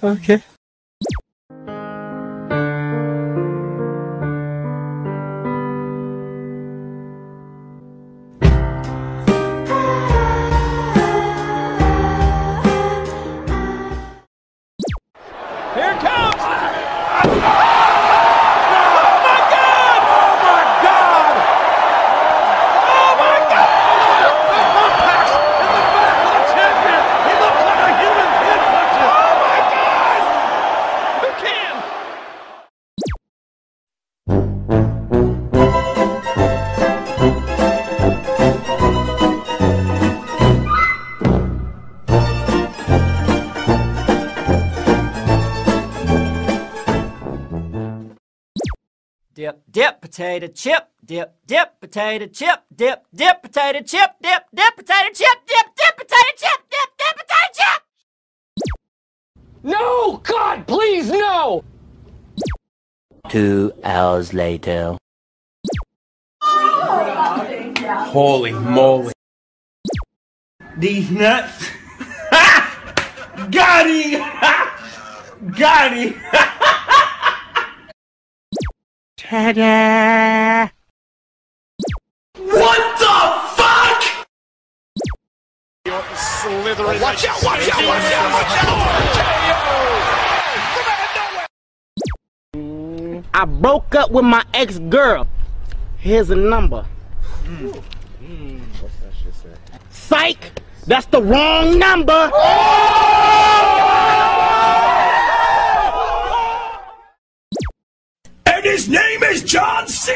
Okay. Here it comes! Dip, dip, potato chip. Dip, dip, potato chip. Dip, dip, potato chip. Dip, dip, potato chip. Dip, dip, potato chip. Dip, dip, potato chip. No! God, please, no! 2 hours later. Holy moly. These nuts. Got him! Got him! Ta-da! What the fuck? Slithering. Watch out, watch out, watch out, watch out! I broke up with my ex-girl. Here's a number. What's that shit say? Psych! That's the wrong number! And his name is John C.